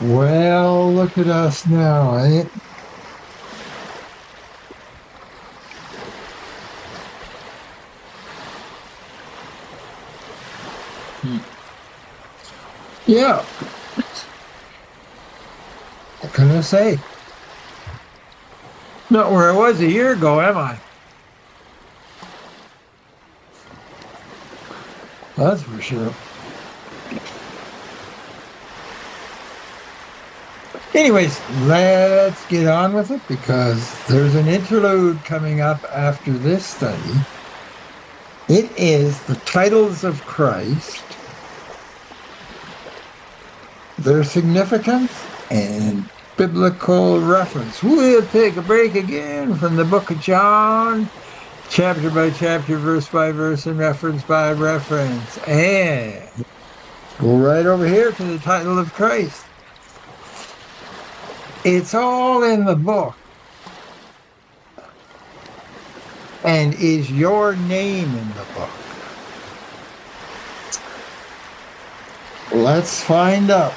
Well, look at us now, eh? Yeah, what can I say? Not where I was a year ago, am I? That's for sure. Anyways, let's get on with it because there's an interlude coming up after this study. It is the titles of Christ, their significance, and biblical reference. We'll take a break again from the book of John, chapter by chapter, verse by verse, and reference by reference. And go right over here to the title of Christ. It's all in the book. And is your name in the book? Let's find out.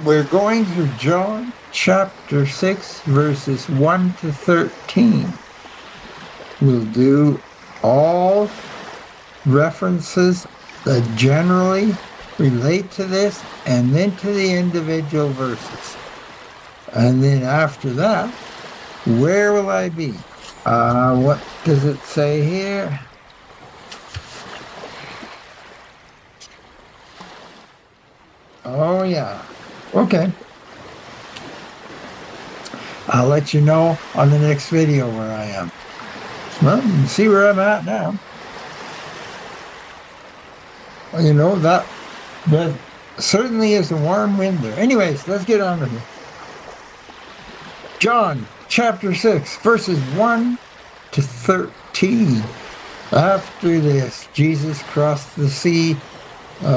We're going through John chapter 6, verses 1 to 13. We'll do all references that generally relate to this and then to the individual verses. And then after that, where will I be? What does it say here? Oh, yeah. Okay. I'll let you know on the next video where I am. Well, you can see where I'm at now. Well, you know, that certainly is a warm wind there. Anyways, let's get on with it. John chapter 6, verses 1 to 13. After this, Jesus crossed the sea,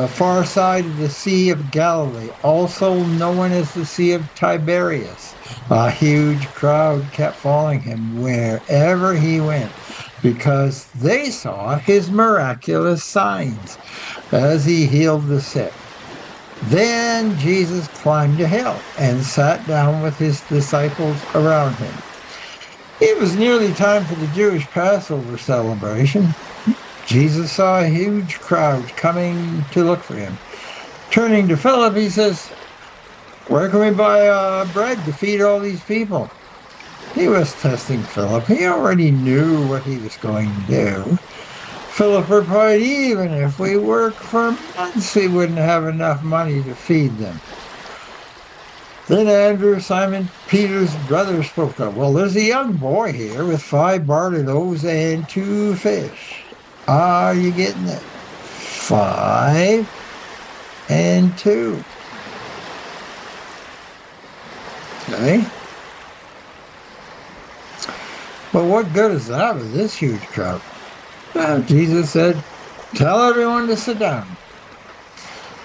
far side of the Sea of Galilee, also known as the Sea of Tiberius. A huge crowd kept following him wherever he went, because they saw his miraculous signs as he healed the sick. Then Jesus climbed a hill and sat down with his disciples around him. It was nearly time for the Jewish Passover celebration. Jesus saw a huge crowd coming to look for him. Turning to Philip, he says, "Where can we buy bread to feed all these people?" He was testing Philip. He already knew what he was going to do. Philip replied, "Even if we worked for months, we wouldn't have enough money to feed them." Then Andrew, Simon Peter's brother, spoke up. "Well, there's a young boy here with 5 barley loaves and 2 fish. Are you getting it? 5 and 2. Okay. But what good is that with this huge crowd? Well, Jesus said, "Tell everyone to sit down."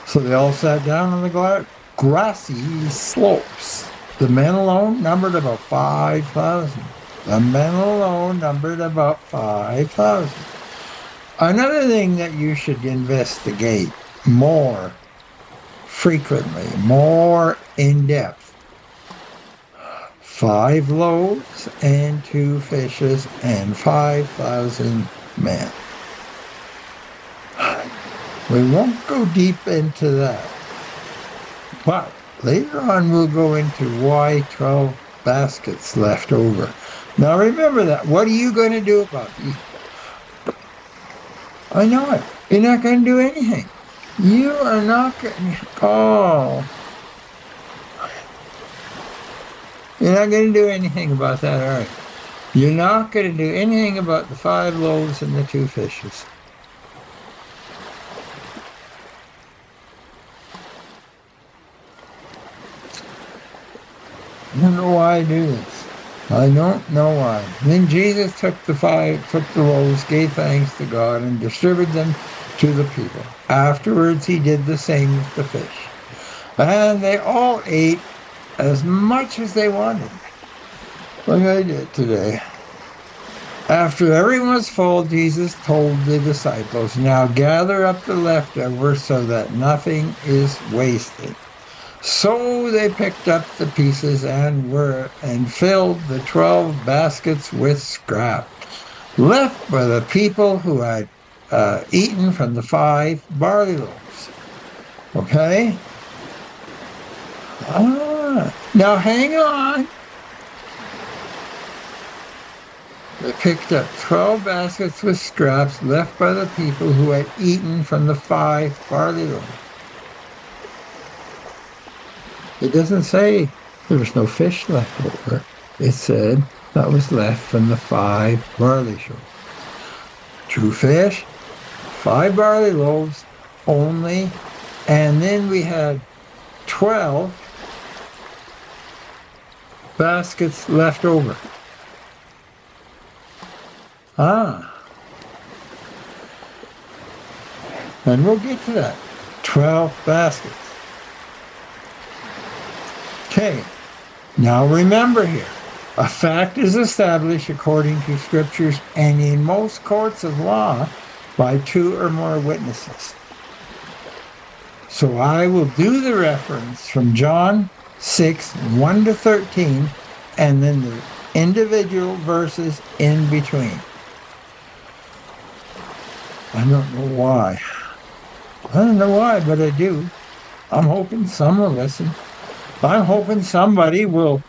So they all sat down on the grassy slopes. The men alone numbered about 5,000. The men alone numbered about 5,000. Another thing that you should investigate more frequently, more in depth. 5 loaves and 2 fishes and 5,000 men. We won't go deep into that. But later on we'll go into why 12 baskets left over. Now remember that. What are you going to do about it? I know it. You're not going to do anything. You are not going to... Oh. You're not going to do anything about that, are you? You're not going to do anything about the 5 loaves and the 2 fishes. I don't know why I do this. I don't know why. Then Jesus took the loaves, gave thanks to God, and distributed them to the people. Afterwards, he did the same with the fish. And they all ate as much as they wanted, like I did today. After everyone was full, Jesus told the disciples, "Now gather up the leftovers so that nothing is wasted." So they picked up the pieces and filled the 12 baskets with scrap left by the people who had eaten from the 5 barley loaves. Okay? Now hang on. They picked up 12 baskets with scraps left by the people who had eaten from the 5 barley loaves. It doesn't say there was no fish left over. It said that was left from the 5 barley loaves. 2 fish, 5 barley loaves only, and then we had 12 baskets left over. And we'll get to that. 12 baskets. Okay, now remember here, a fact is established according to scriptures and in most courts of law by 2 or more witnesses. So I will do the reference from John 6, 1 to 13, and then the individual verses in between. I don't know why. I don't know why, but I do. I'm hoping some will listen. I'm hoping somebody will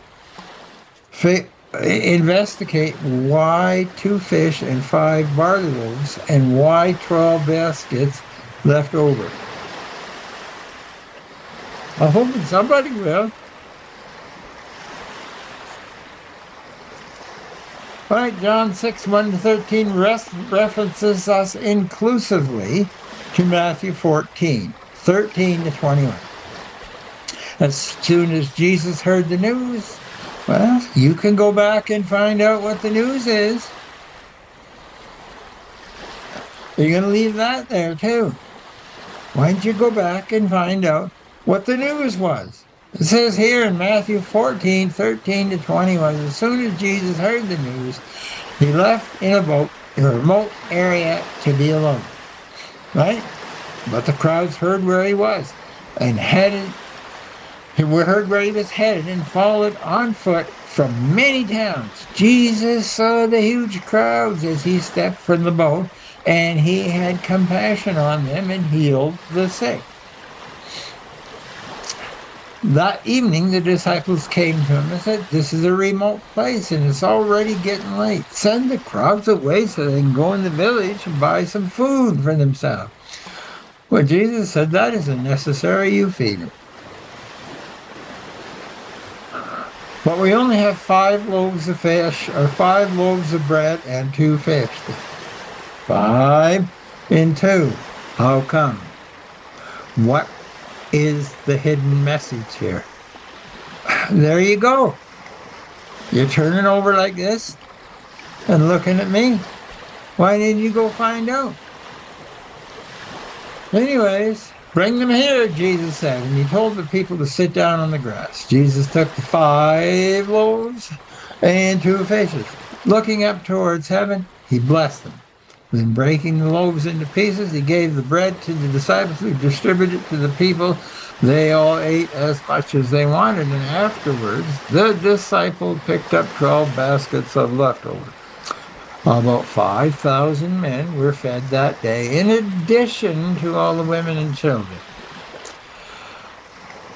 investigate why 2 fish and 5 barley loaves and why 12 baskets left over. I'm hoping somebody will. All right, John 6, 1 to 13 references us inclusively to Matthew 14, 13 to 21. As soon as Jesus heard the news, well, you can go back and find out what the news is. You're going to leave that there too. Why don't you go back and find out what the news was? It says here in Matthew 14, 13 to 21, as soon as Jesus heard the news, he left in a boat in a remote area to be alone. Right? But the crowds heard where he was and heard where he was headed and followed on foot from many towns. Jesus saw the huge crowds as he stepped from the boat, and he had compassion on them and healed the sick. That evening, the disciples came to him and said, "This is a remote place, and it's already getting late. Send the crowds away so they can go in the village and buy some food for themselves." Well, Jesus said, "That isn't necessary. You feed them." But we only have 5 loaves of fish, or 5 loaves of bread, and 2 fish. 5 and 2. How come? What is the hidden message here? There you go. You're turning over like this and looking at me. Why didn't you go find out? Anyways, bring them here, Jesus said, and he told the people to sit down on the grass. Jesus took the 5 loaves and 2 fishes. Looking up towards heaven, he blessed them. Then breaking the loaves into pieces, he gave the bread to the disciples who distributed it to the people. They all ate as much as they wanted, and afterwards the disciples picked up 12 baskets of leftovers. About 5,000 men were fed that day, in addition to all the women and children.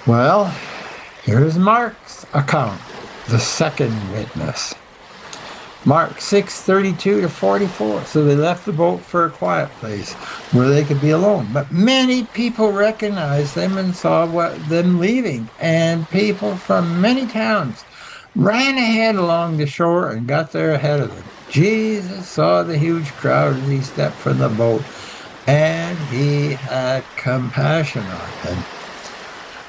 Well, here's Mark's account, the second witness. Mark 6:32 to 44. So they left the boat for a quiet place where they could be alone. But many people recognized them and saw them leaving, and people from many towns ran ahead along the shore and got there ahead of them. Jesus saw the huge crowd as he stepped from the boat, and he had compassion on them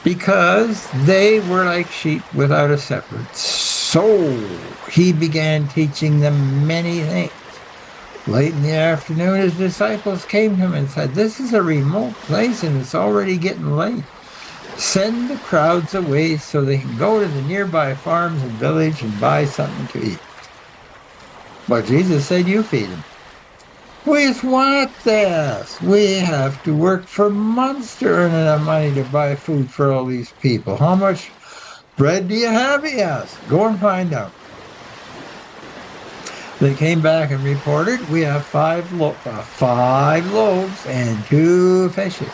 because they were like sheep without a shepherd. So he began teaching them many things. Late in the afternoon, his disciples came to him and said, "This is a remote place and it's already getting late. Send the crowds away so they can go to the nearby farms and village and buy something to eat." But Jesus said, you feed them. With what, they asked? We have to work for months to earn enough money to buy food for all these people. How much bread do you have, he asked. Go and find out. They came back and reported, we have five loaves and 2 fishes.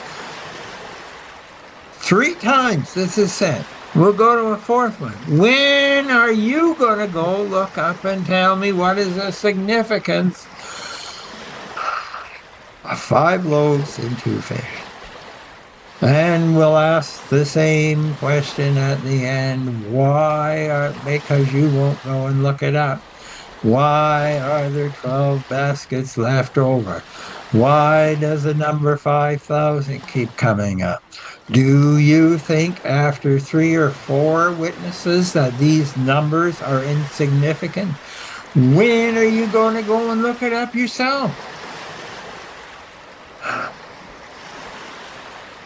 3 times this is said. We'll go to a 4th one. When are you going to go look up and tell me what is the significance of 5 loaves and 2 fish? And we'll ask the same question at the end. Because you won't go and look it up. Why are there 12 baskets left over? Why does the number 5,000 keep coming up? Do you think after 3 or 4 witnesses that these numbers are insignificant? When are you going to go and look it up yourself?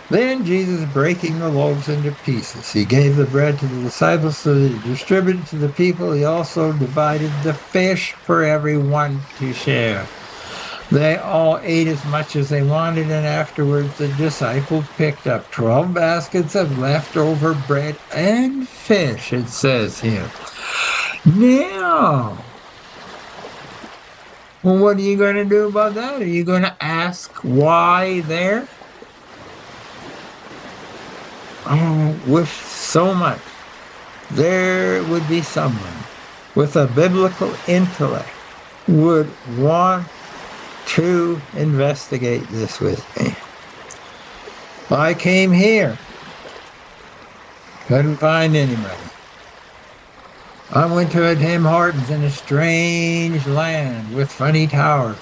Then Jesus, breaking the loaves into pieces, he gave the bread to the disciples so that he distributed to the people. He also divided the fish for everyone to share. They all ate as much as they wanted, and afterwards the disciples picked up 12 baskets of leftover bread and fish, it says here. Now, well, what are you going to do about that? Are you going to ask why there? I wish so much there would be someone with a biblical intellect would want to investigate this with me. I came here, couldn't find anybody. I went to a Tim Hortons in a strange land with funny towers.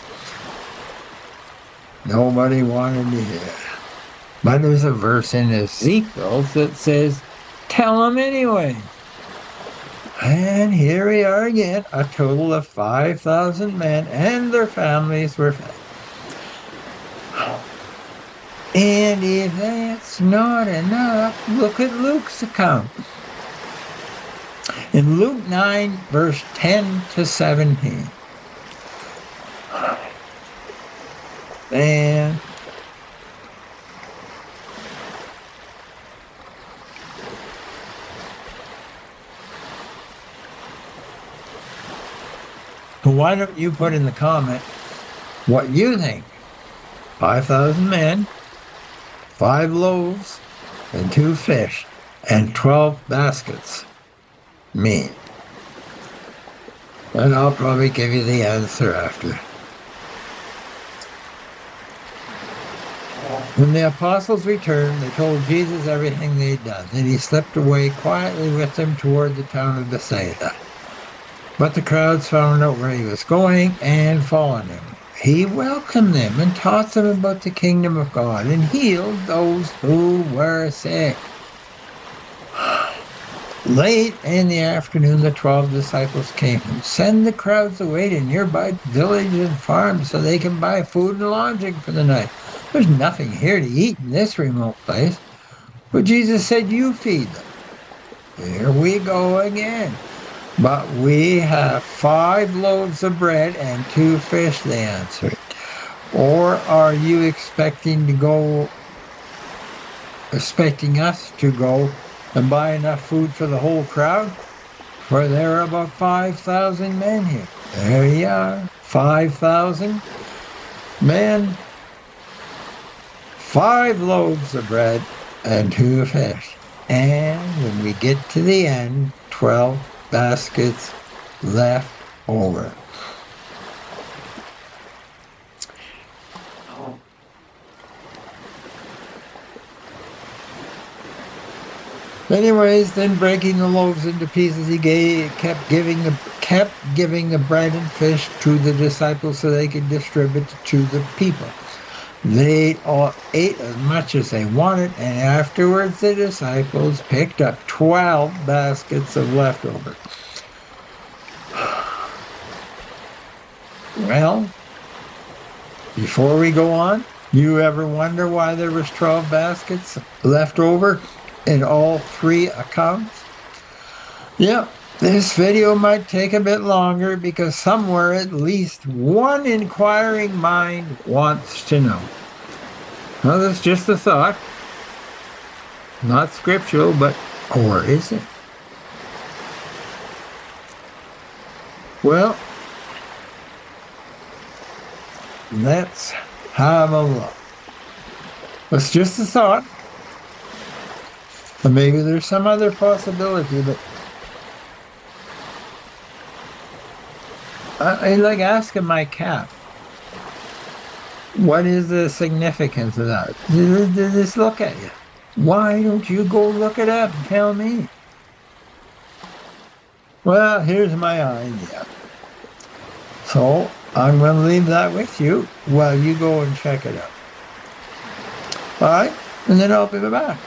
Nobody wanted to hear. But there's a verse in Ezekiel that says, tell them anyway. And here we are again, a total of 5,000 men and their families were fed. And if that's not enough, look at Luke's account. In Luke 9, verse 10 to 17. And why don't you put in the comment what you think? 5,000 men, 5 loaves, and 2 fish, and 12 baskets mean. And I'll probably give you the answer after. When the apostles returned, they told Jesus everything they'd done. Then he slipped away quietly with them toward the town of Bethsaida. But the crowds found out where he was going and followed him. He welcomed them and taught them about the kingdom of God and healed those who were sick. Late in the afternoon, the 12 disciples came and sent the crowds away to nearby villages and farms so they can buy food and lodging for the night. There's nothing here to eat in this remote place. But Jesus said, you feed them. Here we go again. But we have 5 loaves of bread and 2 fish, they answered. Or are you expecting us to go and buy enough food for the whole crowd? For there are about 5,000 men here. There you are, 5,000 men, 5 loaves of bread and 2 fish. And when we get to the end, 12 baskets left over. Anyways, then breaking the loaves into pieces, he kept giving the bread and fish to the disciples so they could distribute to the people. They all ate as much as they wanted, and afterwards the disciples picked up 12 baskets of leftovers. Well, before we go on, you ever wonder why there was 12 baskets left over in all 3 accounts? Yeah, This video might take a bit longer because somewhere at least one inquiring mind wants to know. Well, that's just a thought. Not scriptural, but or is it? Well, let's have a look. It's just a thought. Or maybe there's some other possibility, but I like asking my cat, what is the significance of that? Did this look at you? Why don't you go look it up and tell me? Well, here's my idea. So I'm going to leave that with you while you go and check it out. All right? And then I'll be back.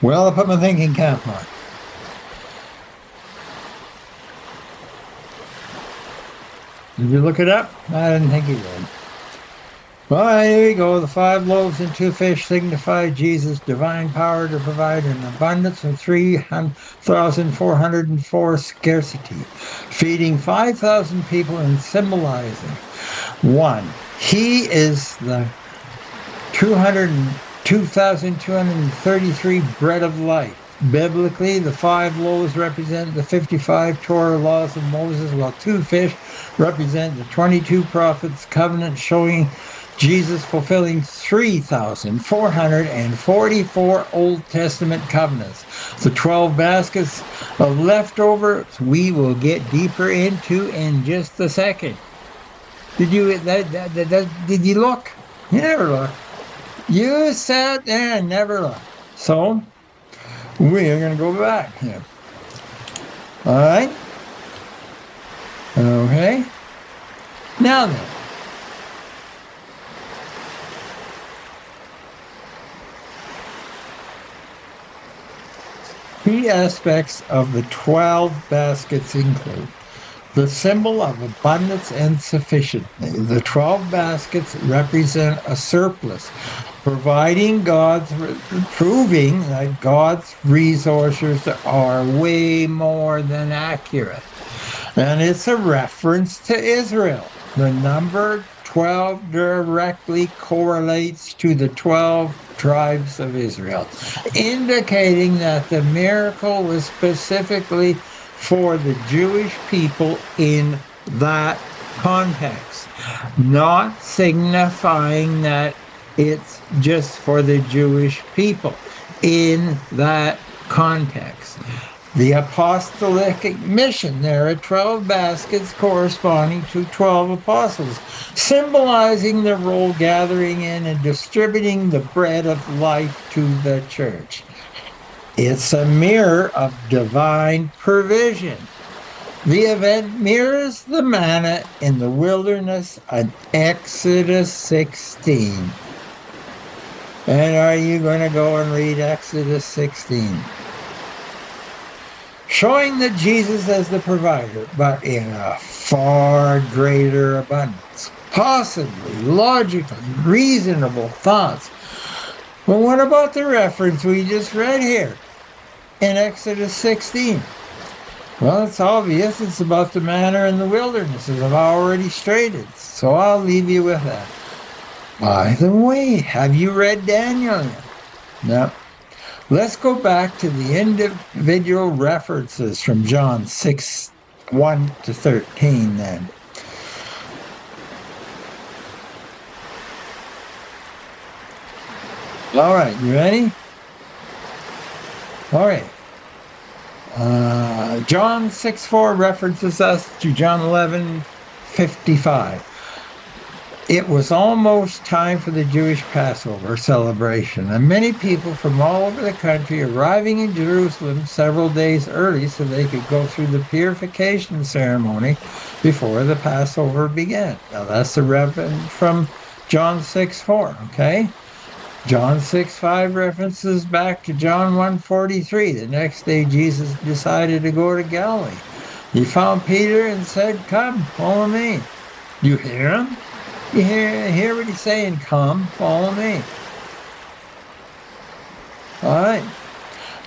Well, I put my thinking cap on. Did you look it up? I didn't think you did. Well, here we go. The 5 loaves and 2 fish signify Jesus' divine power to provide an abundance of 3,404 scarcity, feeding 5,000 people and symbolizing 1. He is the 2,233 bread of life. Biblically, the 5 loaves represent the 55 Torah laws of Moses, while 2 fish represent the 22 prophets' covenant, showing Jesus fulfilling 3,444 Old Testament covenants. The 12 baskets of leftovers we will get deeper into in just a second. Did you look? You never looked. You sat there and never looked. So we are going to go back here. All right. Okay. Now then. Key aspects of the 12 baskets include the symbol of abundance and sufficiency. The 12 baskets represent a surplus, proving that God's resources are way more than accurate. And it's a reference to Israel. The number 12 directly correlates to the 12 tribes of Israel, indicating that the miracle was specifically for the Jewish people in that context, not signifying that it's just for the Jewish people in that context. The apostolic mission, there are 12 baskets corresponding to 12 apostles, symbolizing their role gathering in and distributing the bread of life to the church. It's a mirror of divine provision. The event mirrors the manna in the wilderness in Exodus 16. And are you going to go and read Exodus 16? Showing that Jesus as the provider, but in a far greater abundance. Possibly, logically, reasonable thoughts. Well, what about the reference we just read here in Exodus 16? Well, it's obvious. It's about the manna in the wilderness, as I've already stated. So I'll leave you with that. By the way, have you read Daniel yet? No. Let's go back to the individual references from John 6, 1 to 13 then. All right, you ready? All right. John 6:4 references us to John 11:55. It was almost time for the Jewish Passover celebration, and many people from all over the country arriving in Jerusalem several days early so they could go through the purification ceremony before the Passover began. Now that's the reference from John 6:4, okay? John 6:5 references back to John 1:43. The next day Jesus decided to go to Galilee. He found Peter and said, "Come, follow me." You hear him? You hear what he's saying? Come, follow me. All right.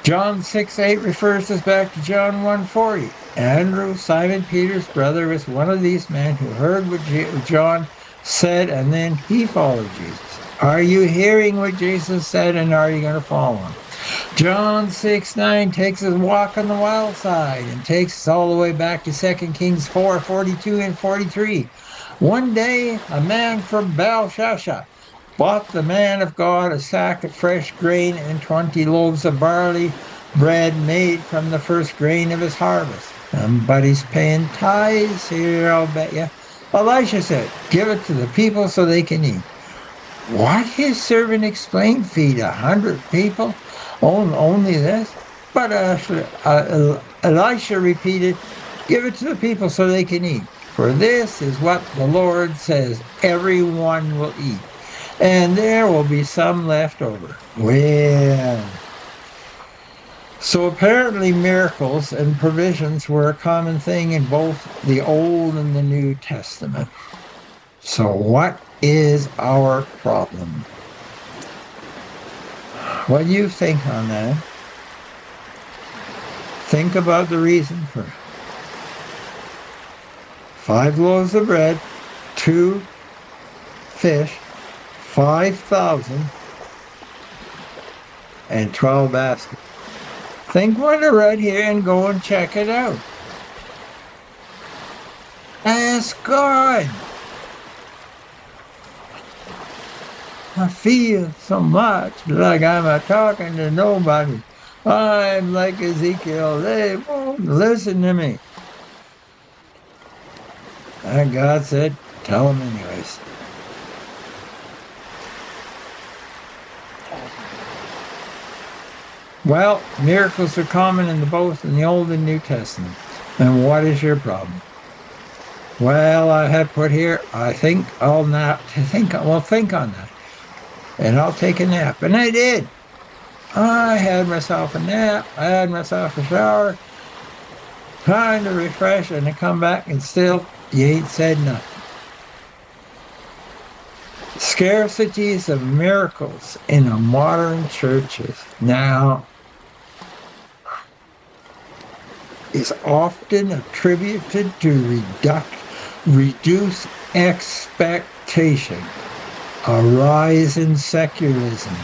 John 6:8 refers us back to John 1:40. Andrew, Simon Peter's brother, was one of these men who heard what John said, and then he followed Jesus. Are you hearing what Jesus said, and are you going to follow him? John 6:9 takes us walk on the wild side and takes us all the way back to 2 Kings 4:42 and 43. One day, a man from Belshazzar bought the man of God a sack of fresh grain and 20 loaves of barley bread made from the first grain of his harvest. Somebody's paying tithes here, I'll bet you. Elisha said, "Give it to the people so they can eat." What? His servant explained, "Feed 100 people? Only this?" But Elisha repeated, "Give it to the people so they can eat. For this is what the Lord says, everyone will eat, and there will be some left over." Well, so apparently miracles and provisions were a common thing in both the Old and the New Testament. So what is our problem? What do you think on that? Think about the reason for 5 loaves of bread, 2 fish, 5,000, and 12 baskets. Think what I read here and go and check it out. Ask God. I feel so much like I'm talking to nobody. I'm like Ezekiel. They won't listen to me. And God said, "Tell them anyways." Well, miracles are common in both in the Old and New Testament. And what is your problem? Well, I have put here, I think I'll not think on that. And I'll take a nap. And I did. I had myself a nap. I had myself a shower. Trying to refresh, and I come back and still you ain't said nothing. Scarcities of miracles in the modern churches now is often attributed to reduced expectation, a rise in secularism,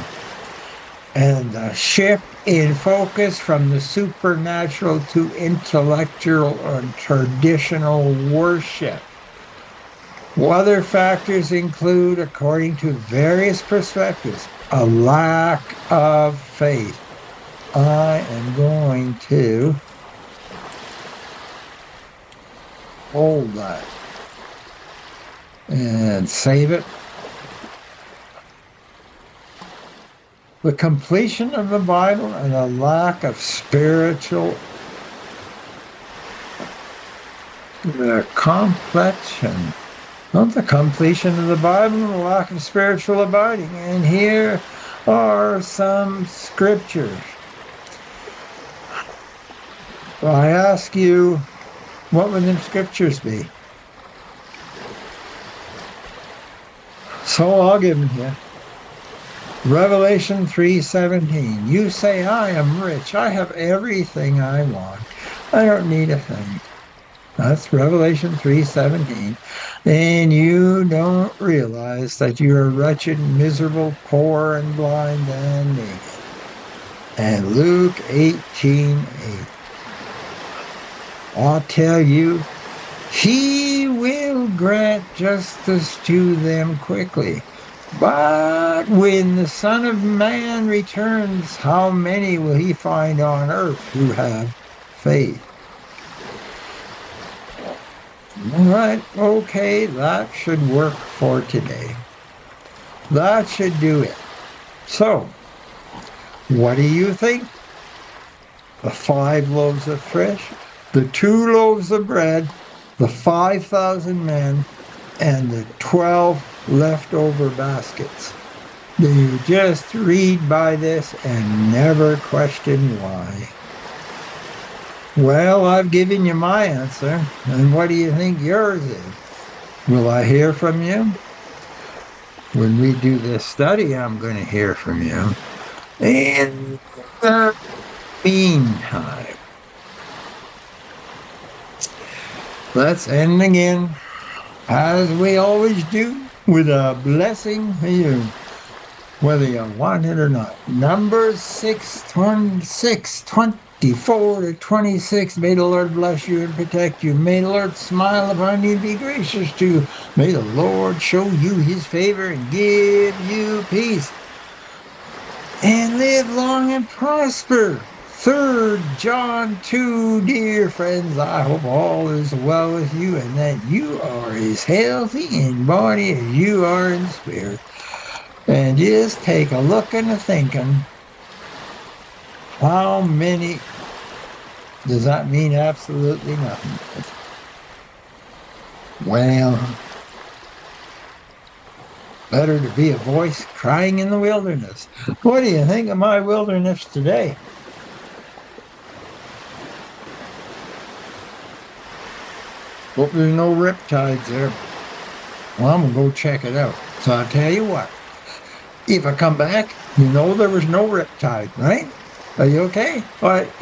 and a shift in focus from the supernatural to intellectual or traditional worship. Other factors include, according to various perspectives, a lack of faith. I am going to hold that and save it. The completion of the Bible and a lack of spiritual completion. Not the completion of the Bible and a lack of spiritual abiding. And here are some scriptures. Well, I ask you, what would the scriptures be? So I'll give them here. Revelation 3:17. You say, "I am rich. I have everything I want. I don't need a thing." That's Revelation 3:17. And you don't realize that you are wretched, miserable, poor, and blind, and naked. And Luke 18:8. I'll tell you, He will grant justice to them quickly. But when the Son of Man returns, how many will He find on earth who have faith? All right, okay, that should work for today. That should do it. So, what do you think? The 5 loaves of fish, the 2 loaves of bread, the 5,000 men, and the 12 leftover baskets. Do you just read by this and never question why? Well, I've given you my answer, and what do you think yours is? Will I hear from you? When we do this study, I'm going to hear from you. In the meantime, let's end again, as we always do, with a blessing for you, whether you want it or not. Numbers 6:24 to 26. May the Lord bless you and protect you. May the Lord smile upon you and be gracious to you. May the Lord show you his favor and give you peace. And live long and prosper. 3 John 2, dear friends, I hope all is well with you and that you are as healthy in body as you are in spirit. And just take a look and a thinking, how many, does that mean absolutely nothing? Well, better to be a voice crying in the wilderness. What do you think of my wilderness today? Hope there's no riptides there. Well, I'm going to go check it out. So I'll tell you what, if I come back, you know there was no riptide, right? Are you okay? All right.